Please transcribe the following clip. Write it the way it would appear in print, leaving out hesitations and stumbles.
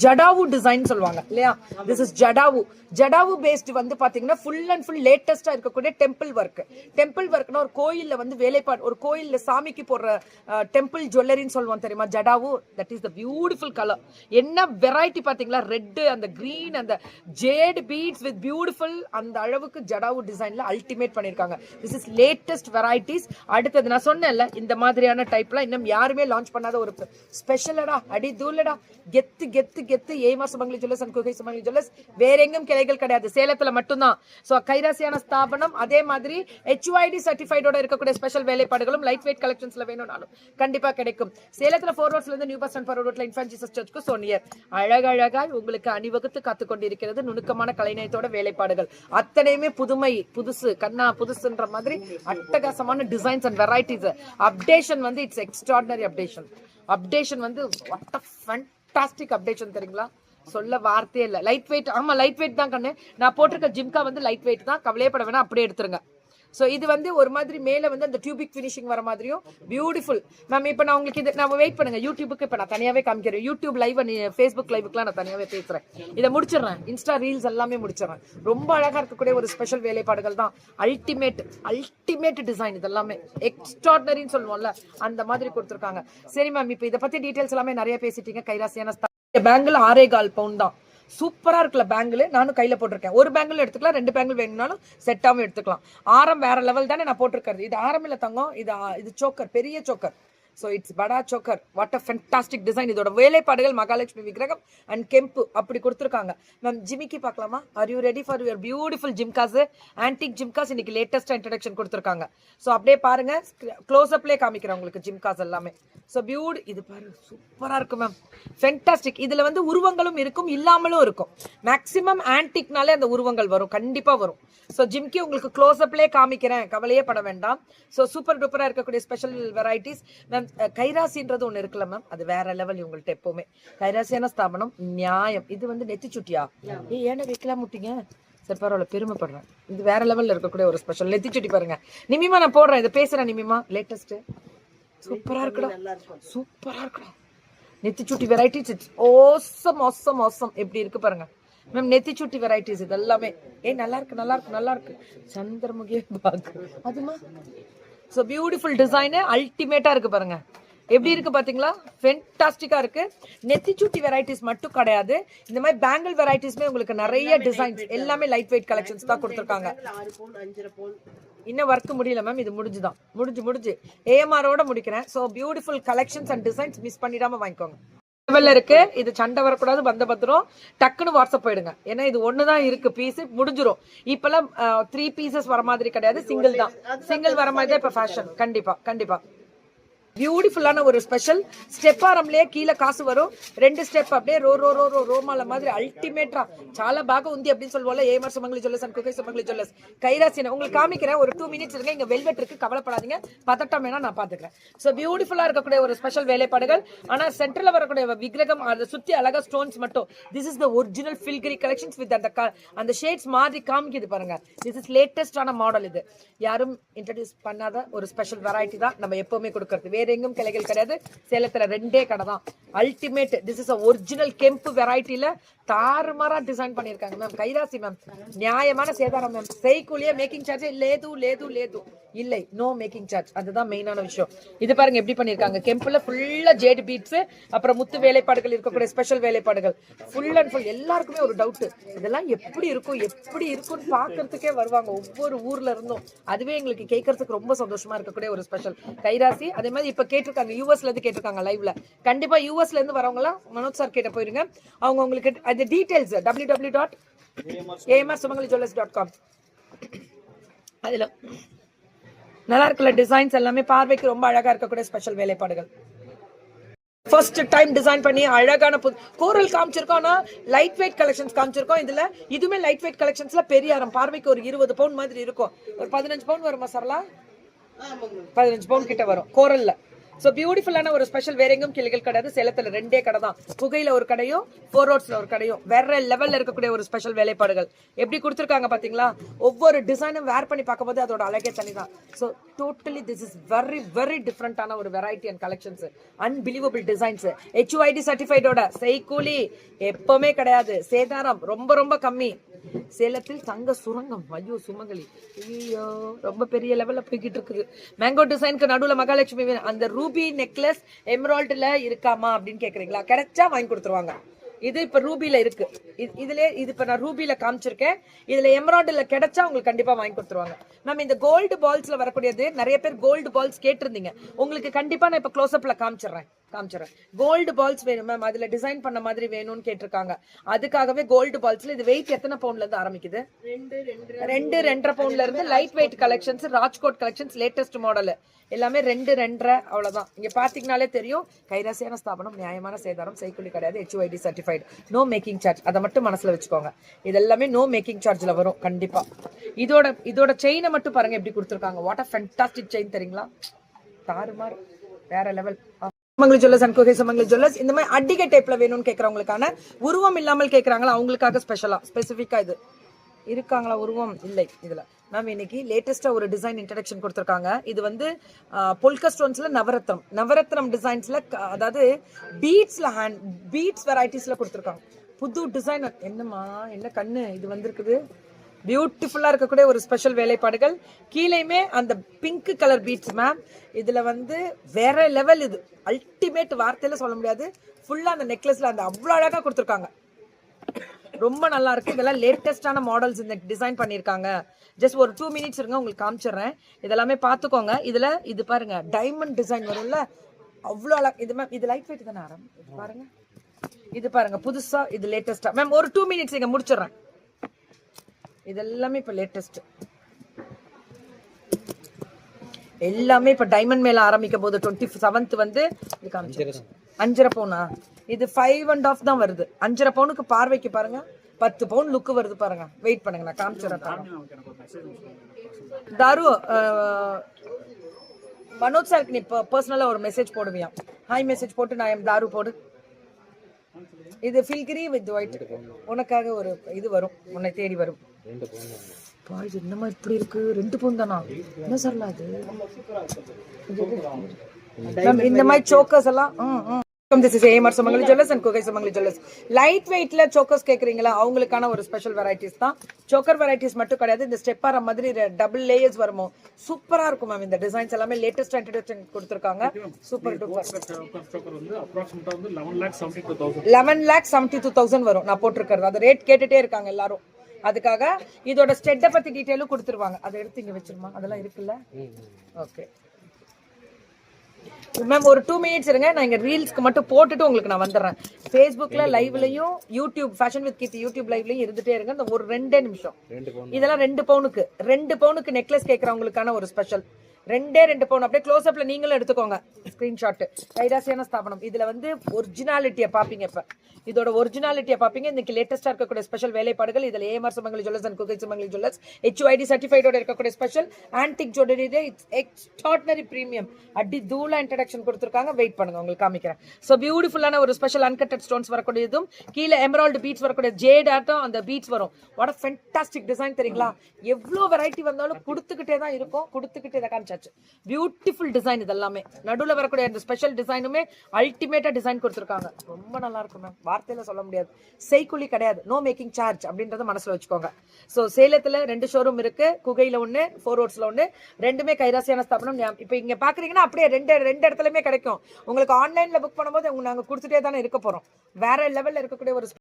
Jadau design சொல்லுவாங்க இல்லையா. This is jadau. Jadau paste வந்து பாத்தீங்கன்னா ஃபுல் அண்ட் ஃபுல் லேட்டஸ்டா இருக்கக்கூடிய டெம்பிள் ஒர்க். டெம்பிள் ஒர்க்னா ஒரு கோயில்ல வந்து வேலைப்பாடு, ஒரு கோயில்ல சாமிக்கு போடுற டெம்பிள் ஜுவல்லரின்னு சொல்லுவோம் தெரியுமா, jadau. That is the beautiful colour. என்ன வெரைட்டி பாத்தீங்களா, ரெட், அந்த கிரீன், அந்த ஜேட் பீட்ஸ் வித் பியூட்டிஃபுல், அந்த அளவுக்கு ஜடாவு டிசைன்ல அல்டிமேட் பண்ணிருக்காங்க. This is latest varieties. அடுத்தது நான் சொன்னேன்ல, இந்த மாதிரியான டைப்ல இன்னும் யாருமே லான்ச் பண்ணாத ஒரு ஸ்பெஷலடா, அடி தூளடா, கெத்து கெத்து கெத்து. ஏமா சுமங்கலி ஜுவல்லர்ஸ் அண்ட் குகை சுமங்கலி ஜுவல்லர்ஸ். வேற எங்கும் கிளைகள் கிடையாது, சேலத்துல மட்டும்தான். சோ கைராசியான ஸ்தாபனம். அதே மாதிரி HYD சர்டிஃபைடோட இருக்கக்கூடிய ஸ்பெஷல் வேலைப்பாடுகளும் லைட் வெயிட் கலெக்ஷன்ஸ்ல வேணும்னாலும் கண்டிப்பா கிடைக்கும். சேலத்துல 4 ரோட்ஸ்ல இருந்து நியூ பஸ் ஸ்டாண்ட் 4 ரோட்ல இன்ஃபன்ட் ஜீசஸ் சர்ச்சுக்கு சோனியர். அழகழகாய் உங்களுக்கு அணிவகுத்து காத்துக்கொண்டிருக்கிறது நுணுக்கமான கலைநயத்தோட வேலைப்பாடுகள். அத்தனையுமே புதுமை, புதுசு, கண்ணா புதுசுன்ற மாதிரி அட்டகாசமான டிசைன்ஸ் அண்ட் வெரைட்டிஸ். அப்டேஷன் வந்து இட்ஸ் எக்ஸ்ட்ராடினரி அப்டேஷன். அப்டேஷன் வந்து வாட் அ ஃபேண்டாஸ்டிக் அப்டேஷன் தெரியுங்களா, சொல்ல வார்த்தையே இல்லை. லைட் வெயிட், ஆமா லைட் வெயிட் தான் கண்ணு. நான் போட்டிருக்க ஜிம்கா வந்து லைட் வெயிட் தான், கவலையப்பட வேணா, அப்படியே எடுத்துருங்க. ஸோ இது வந்து ஒரு மாதிரி மேலே வந்து அந்த டியூபிக் ஃபினிஷிங் வர மாதிரியும் பியூட்டிஃபுல். மேம் இப்போ நான் உங்களுக்கு இது நம்ம வெயிட் பண்ணுங்க, யூடியூபுக்கு இப்போ நான் தனியாகவே காமிக்கிறேன். யூடியூப் லைவ், ஃபேஸ்புக் லைவுக்குலாம் நான் தனியாகவே பேசுகிறேன். இதை முடிச்சிடுறேன், இன்ஸ்டா ரீல்ஸ் எல்லாமே முடிச்சிடுறேன். ரொம்ப அழகாக இருக்கக்கூடிய ஒரு ஸ்பெஷல் வேலைப்பாடுகள் தான். Ultimate ultimate design. இதெல்லாமே எக்ஸ்ட்ராடினரின்னு சொல்லுவோம்ல, அந்த மாதிரி கொடுத்துருக்காங்க. சரி மேம், இப்போ இதை பற்றி டீட்டெயில்ஸ் எல்லாமே நிறைய பேசிட்டீங்க. கைராசியான பேங்கிள் 6.25 பவுண்ட் தான். சூப்பரா இருக்குல்ல பேங்கிள். நானும் கையில போட்டிருக்கேன். ஒரு பேங்கிள் எடுத்துக்கலாம், 2 பேங்கிள் வேணும்னாலும் செட்டாவும் எடுத்துக்கலாம். ஆரம் வேற லெவல் தானே நான் போட்டிருக்கிறது. இது ஆரம் இல்ல தங்கம், இது சோக்கர், பெரிய choker. So it's Bada choker. What a fantastic design. இதோட வேலைப்பாடுகள் மகாலட்சுமி விக்கிரகம் அண்ட் கெம்பு அப்படி கொடுத்துருக்காங்க. மேம் ஜிமிக்கி பார்க்கலாமா? Are you ready for your beautiful jhumkas? Antique jhumkas இன்னைக்கு லேட்டஸ்டா இன்ட்ரடக்ஷன் கொடுத்துருக்காங்க. ஸோ அப்படியே பாருங்க, க்ளோஸ் அப்லேயே காமிக்கிறேன் உங்களுக்கு ஜிம்காஸ் எல்லாமே. ஸோ இது பாருங்க, சூப்பரா இருக்கும் மேம், ஃபென்டாஸ்டிக். இதுல வந்து உருவங்களும் இருக்கும், இல்லாமலும் இருக்கும். மேக்சிமம் ஆன்டிக்னாலே அந்த உருவங்கள் வரும், கண்டிப்பா வரும். ஸோ ஜிம்கி உங்களுக்கு க்ளோஸ் அப்லேயே காமிக்கிறேன், கவலையே பட வேண்டாம். ஸோ சூப்பர் டூப்பரா இருக்கக்கூடிய ஸ்பெஷல் வெரைட்டிஸ். மேம் கைராசின்றது ஒன்று இருக்குல்ல மேம், அது வேற லெவல். இவங்கள்ட்ட எப்பவுமே கைராசியான ஸ்தாபனம், நியாயம். இது வந்து நெத்தி சுட்டியா, ஏன்னா வைக்கலாம் முட்டிங்க. சரி பரவாயில்ல, பெருமைப்படுறேன். இது வேற லெவல்ல இருக்கக்கூடிய ஒரு ஸ்பெஷல் நெத்தி சுட்டி பாருங்க. நிமிமா நான் போடுறேன், இதை பேசுறேன். நிமிமா லேட்டஸ்ட் சூப்பரா இருக்குடா, சூப்பரா இருக்குடா. நெத்தி சுட்டி varieties it's awesome awesome awesome. எப்படி இருக்கு பாருங்க மேம், நெத்தி சுட்டி வெரைட்டிஸ் இது எல்லாமே. நல்லா இருக்கு, நல்லா இருக்கு, நல்லா இருக்கு. சந்திரமுகியே பாக்கு அதுமா. ஸோ பியூட்டிஃபுல் டிசைனு, அல்டிமேட்டா இருக்கு பாருங்க. எப்படி இருக்கு பாத்தீங்களா, ஃபென்டாஸ்டிக்கா இருக்கு. நெத்திச்சுட்டி வெரைட்டிஸ் மட்டும் கிடையாது, இந்த மாதிரி பேங்கிள் வெரைட்டிஸ்மே உங்களுக்கு நிறைய டிசைன்ஸ் எல்லாமே லைட் வெயிட் கலெக்ஷன்ஸ் தான் கொடுத்துருக்காங்க. இன்னும் ஒர்க் முடியல மேம், இது முடிஞ்சுதான், முடிஞ்சு AMR-ஓட முடிக்கிறேன். So beautiful collections and designs miss பண்ணிடாம வாங்கிக்கோங்க. லெவல்ல இருக்கு. இது சண்டை வரக்கூடாது, வந்த பத்திரம் டக்குன்னு வாட்ஸ்அப் போயிடுங்க. ஏன்னா இது ஒண்ணுதான் இருக்கு, பீஸ் முடிஞ்சிரும். இப்பெல்லாம் 3 பீசஸ் வர மாதிரி கிடையாது, சிங்கிள் தான். சிங்கிள் வர மாதிரி தான் இப்ப ஃபேஷன். கண்டிப்பா கண்டிப்பா பியூட்டிஃபுல்லான ஒரு ஸ்பெஷல். ஸ்டெப் ஆரம்லயே கீழே காசு வரும், 2 ஸ்டெப் அப்படியே ரோ ரோ ரோ ரோ ரோமால மாதிரி அல்டிமேட்டா చాలా బాగా ఉంది அப்படின்னு சொல்லுவோம்ல. ஏமர் சுமங்கலி ஜுவல்லர்ஸ் அண்ட் குகை சுமங்கலி ஜுவல்லர்ஸ் கைராசின. உங்களுக்கு காமிக்கிறேன், ஒரு 2 மினிட்ஸ் இருங்க. இங்க வெல்வெட் இருக்கு, கவலைப்படாதீங்க, பதட்டம் வேணா நான் பாத்துக்கிறேன். ஸோ பியூட்டிஃபுல்லா இருக்கக்கூடிய ஒரு ஸ்பெஷல் வேலைப்பாடுகள். ஆனா சென்டர்ல வரக்கூடிய விக்கிரகம், அதை சுத்தி அழகா ஸ்டோன்ஸ் மட்டும். This is the original filigree collections with அந்த ஷேட்ஸ் மாதிரி காமிக்குது பாருங்க. திஸ் இஸ் லேட்டஸ்டான மாடல். இது யாரும் இன்ட்ரடியூஸ் பண்ணாத ஒரு ஸ்பெஷல் வெரைட்டி தான் நம்ம எப்பவுமே கொடுக்கறது. வேற எங்கும் கிளைகள் கிடையாது, சேலத்துல 2 கடை தான். அல்டிமேட். திஸ் இஸ் ஒரிஜினல் கெம்பு வெரைட்டில தாறுமாறா டிசைன் பண்ணிருக்காங்க மேம். கைராசி மேம், நியாயமான சேதாரம் மேம். செய்கூலியே மேக்கிங் சார்ஜ் லேது லேது லேது இல்லை, நோ மேக்கிங் சார்ஜ். அதுதான் மெயினான விஷயம். இது பாருங்க எப்படி பண்ணிருக்காங்க. கெம்புல ஃபுல்லா ஜேட் பீட்ஸ், அப்புறம் முத்து வேலைப்பாடுகள் இருக்கக்கூடிய ஸ்பெஷல் வேலைப்பாடுகள். Full and full. எல்லாருக்குமே ஒரு டவுட், இதெல்லாம் எப்படி இருக்கும்னு பாக்குறதுக்கே வருவாங்க ஒவ்வொரு ஊர்ல இருந்தும். அதுவே எங்களுக்கு கேட்கறதுக்கு ரொம்ப சந்தோஷமா இருக்கக்கூடிய ஒரு ஸ்பெஷல் கைராசி. அதே மாதிரி இப்ப கேட்டிருக்காங்க, யூஎஸ்ல இருந்து கேட்டிருக்காங்க லைவ்ல. கண்டிப்பா யூஎஸ்ல இருந்து வரவங்க மனோஜ் சார் கிட்ட போயிருங்க. அவங்க உங்களுக்கு அந்த டீடைல்ஸ் www.amarsumangalijewellers.com. அதுல நல்லா இருக்குல்ல டிசைன்ஸ் எல்லாமே, பார்வைக்கு ரொம்ப அழகா இருக்கக்கூடிய ஸ்பெஷல் வேலைப்பாடுகள். ஃபர்ஸ்ட் டைம் டிசைன் பண்ணி அழகான கோரல் காமிச்சிருக்கோம், லைட் வெயிட் கலெக்ஷன்ஸ் காமிச்சிருக்கோம். இதுல இதுமே லைட் வெயிட் கலெக்ஷன்ஸ்ல பெரிய ஆரம், பார்வைக்கு ஒரு 20 பவுண்ட் மாதிரி இருக்கும். ஒரு 15 பவுண்ட் வருமா சரலா? 15 பவுண்ட் கிட்ட வரும் கோரல்ல. ஸோ பியூட்டிஃபுல்லான ஒரு ஸ்பெஷல் வேற எங்கும் கிளிகள் கிடையாது. சேலத்துல 2 கடை தான். குகையில ஒரு கடையும் 4 ரோட்ஸ்ல ஒரு கடையும். வேற லெவல்ல இருக்கக்கூடிய ஒரு ஸ்பெஷல் வேலைப்பாடுகள் எப்படி கொடுத்துருக்காங்க பாத்தீங்களா? ஒவ்வொரு டிசைனும் வேர் பண்ணி பார்க்கும்போது அதோட அழகே தனிதான். So totally this is very very டிஃப்ரெண்டான ஒரு variety and collections, unbelievable designs. HUID சர்டிஃபைடோட செய்கூலி எப்பவுமே கிடையாது. சேதாரம் ரொம்ப ரொம்ப கம்மி. சேலத்தில் தங்க சுரங்கம். ஐயோ சுமங்கலி, ஐயோ ரொம்ப பெரிய லெவல்ல போய்கிட்டு இருக்குது. மேங்கோ டிசைனுக்கு நடுவுல மகாலட்சுமி அந்த ரூபி நெக்லஸ் எமரால்டுல இருக்காமா அப்படின்னு கேக்குறீங்களா? கிடைச்சா வாங்கி கொடுத்துருவாங்க. இது இப்ப ரூபில இருக்கு. இதுல இது இப்ப நான் ரூபில காமிச்சிருக்கேன். இதுல எமரால்டுல கிடைச்சா உங்களுக்கு கண்டிப்பா வாங்கி கொடுத்துருவாங்க. மேம் இந்த கோல்டு பால்ஸ்ல வரக்கூடியது நிறைய பேர் கோல்டு பால்ஸ் கேட்டிருந்தீங்க. உங்களுக்கு கண்டிப்பா நான் இப்ப க்ளோஸ்அப்ல காமிச்சிடுறேன். கோல்டு பால்ஸ் வேணும் மேம், அதுல டிசைன் பண்ண மாதிரி வேணும்னு கேட்டிருக்காங்க. அதுக்காகவே கோல்டு பால்ஸ்ல இது வெயிட் எத்தனை பவுண்ட்ல இருந்து ஆரம்பிக்குது? 2.5 பவுண்ட்ல இருந்து light weight collections, Rajkot collections, latest model எல்லாமே 2.5 அவ்வளவுதான். இங்க பாத்தீங்கன்னாலே தெரியும். கைராசியான ஸ்தாபனம், நியாயமான சேதாரம், செய்கூலி கிடையாது, HUID certified, no making charge. அதை மட்டும் மனசுல வச்சுக்கோங்க. இது எல்லாமே நோ மேக்கிங் சார்ஜ்ல வரும் கண்டிப்பா. இதோட செயினை மட்டும் பாருங்க எப்படி கொடுத்துருக்காங்க. வாட் அ ஃபேண்டாஸ்டிக் செயின் தெரியுங்களா? தாறுமாறு, வேற லெவல். சுமங்கலி ஜுவல்லர்ஸ் அண்ட் குகை சுமங்கலி ஜுவல்லர்ஸ் இந்த மாதிரி அடிகை டைப்ல வேணும்னு கேட்கறவங்களுக்கான, உருவம் இல்லாமல் கேட்கறாங்களா அவங்களுக்காக ஸ்பெஷலா ஸ்பெசிஃபிக்கா இது இருக்காங்களா? உருவம் இல்லை இதுல. மேம் இன்னைக்கு லேட்டஸ்டா ஒரு டிசைன் இன்ட்ரடக்ஷன் கொடுத்துருக்காங்க. இது வந்து பொல்கா ஸ்டோன்ஸ்ல நவரத்னம் டிசைன்ஸ்ல, அதாவது பீட்ஸ்ல பீட்ஸ் வெரைட்டிஸ்ல கொடுத்துருக்காங்க. புது டிசைன். என்னமா என்ன கண்ணு இது வந்திருக்குது. பியூட்டிஃபுல்லா இருக்கக்கூடிய ஒரு ஸ்பெஷல் வேலைப்பாடுகள். கீழேயுமே அந்த பிங்க் கலர் பீட்ஸ் மேம். இதுல வந்து வேற லெவல். இது அல்டிமேட், வார்த்தையில சொல்ல முடியாது. ஃபுல்லா அந்த நெக்லஸ்ல அந்த அவ்வளவு அழகா கொடுத்துருக்காங்க. ரொம்ப நல்லா இருக்கு. இதெல்லாம் லேட்டஸ்டான மாடல்ஸ் இந்த டிசைன் பண்ணிருக்காங்க. ஜஸ்ட் ஒரு 2 மினிட்ஸ் இருங்க, உங்களுக்கு காமிச்சிடுறேன். இதெல்லாமே பாத்துக்கோங்க. இதுல இது பாருங்க, டைமண்ட் டிசைன் வரும்ல, அவ்வளோ அழகா. இது மேம் இது லைட் வெயிட் தானே பாருங்க. இது பாருங்க புதுசா, இது லேட்டஸ்டா மேம். ஒரு 2 மினிட்ஸ் இங்க முடிச்சிடுறேன். இதெல்லாமே இப்ப லேட்டஸ்ட். எல்லாமே இப்ப டைமண்ட் மேல ஆரம்பிக்க போது 27th வந்து இது காமிச்சிருக்கேன். 5.5 பவுனா? இது 5.5 தான் வருது. 5.5 பவுனுக்கு பார்வைக்கு பாருங்க 10 பவுன் லுக் வருது பாருங்க. வெயிட் பண்ணுங்க, நான் காமிச்சிடறேன். தாரு மனோஜ் சாருக்கு நீ பர்சனலா ஒரு மெசேஜ் போடுவியா? ஹாய் மெசேஜ் போட்டு நான் எம் தாரு போடு. இது ஃபில்கிரி வித் ஒயிட். உனக்காக ஒரு இது வரும், உன்னை தேடி வரும். என்னமா இப்படி இருக்கு? 2 பவுன் தானா? என்ன சொல்லலாம் அது? இந்த மாதிரி சோக்கர்ஸ் எல்லாம் This is AMR Sumangali jewellers and குகை சுமங்கலி ஜுவல்லர்ஸ். லைட் வெயிட்ல சோக்கர்ஸ் கேக்குறீங்களா? அவங்களுக்கான ஒரு ஸ்பெஷல் வெரைட்டிஸ் தான். சோக்கர் வெரைட்டிஸ் மட்டும் கிடையாது. இந்த ஸ்டெப்பார மாதிரி டபுள் லேயர்ஸ் வருமோ, சூப்பரா இருக்கும் மேம். இந்த டிசைன்ஸ் எல்லாமே லேட்டஸ்ட் இன்ட்ரோடக்ஷன் கொடுத்திருக்காங்க. Super duper. 11,72,000 வரும் நான் போட்டிருக்கிறது. அது ரேட் கேட்டுட்டே இருக்காங்க எல்லாரும். அதுக்காக இதோட ஸ்டெட்டை பத்தி டீடைலும் கொடுத்துருவாங்க. அதை எடுத்து இங்க வச்சிருமா, அதெல்லாம் இருக்குல்ல. ஓகே மேம் ஒரு 2 மினிட்ஸ் இருங்க, நான் இங்க ரீல்ஸ்க்கு மட்டும் போட்டுட்டு உங்களுக்கு நான் வந்துடுறேன். ஃபேஸ்புக்ல லைவ்லயும் YouTube fashion with Keerthi YouTube லைவ்லயும் இருந்துட்டே இருங்க. இந்த ஒரு 2 நிமிஷம். இதெல்லாம் 2 பவுனுக்கு நெக்லஸ் கேட்கறவங்களுக்கான ஒரு ஸ்பெஷல். 2 பவுன். அப்படியே க்ளோஸ் அப்ல நீங்களும் எடுத்துக்கோங்க ஸ்கிரீன்ஷாட். கைராசியான ஸ்தாபனம். இதுல வந்து ஒரிஜினாலிட்டியை பாப்பீங்க. இப்ப இதோட ஒரிஜினாலிட்டியை பாப்பீங்க. இன்னைக்கு லேட்டஸ்டா இருக்கக்கூடிய ஸ்பெஷல் வேலைப்பாடுகள். இதுல AMR சுமங்கலி ஜுவல்லர்ஸ் அண்ட் குகை சுமங்கலி ஜுவல்லர்ஸ் HUID சர்டிஃபைடோட இருக்கக்கூடிய special antique jewellery. It's extraordinary premium. அடி தூளா இன்ட்ரடக்ஷன் கொடுத்துருக்காங்க. வெயிட் பண்ணுங்க, உங்களுக்கு காமிக்கிறேன். சோ பியூட்டிஃபுல்லான ஒரு ஸ்பெஷல் அன்கட்டட் ஸ்டோன்ஸ் வரக்கூடியதும், கீழே எமரால்டு பீட்ஸ் வரக்கூடிய ஜேட் ஆட்டம் அந்த பீட்ஸ் வரும். வாட் அ ஃபேண்டாஸ்டிக் டிசைன் தெரியுங்களா? எவ்வளவு வெரைட்டி வந்தாலும் கொடுத்துக்கிட்டே தான் இருக்கும். கொடுத்துக்கிட்டே தான் காமிச்சாச்சு. Beautiful design. இதெல்லாமே நடுவுல வரக்கூடிய அந்த ஸ்பெஷல் டிசைனுமே அல்டிமேட்டா டிசைன் கொடுத்துருக்காங்க. ரொம்ப நல்லா இருக்கும் மேம், வார்த்தையில சொல்ல முடியாது. செய்கூலி கிடையாது, நோ மேக்கிங் சார்ஜ் அப்படின்றத மனசுல வச்சுக்கோங்க. சோ சேலத்துல 2 ஷோரூம் இருக்கு. குகையில 1, 4 ரோட்ஸ்ல 1. ரெண்டுமே கைராசியான ஸ்தாபனம். இப்ப இங்க பாக்குறீங்கன்னா அப்படியே ரெண்டு இடத்துலயுமே கிடைக்கும். உங்களுக்கு ஆன்லைன்ல புக் பண்ணும்போது நாங்க கொடுத்துட்டே தானே இருக்க போறோம். வேற லெவல்ல இருக்கக்கூடிய ஒரு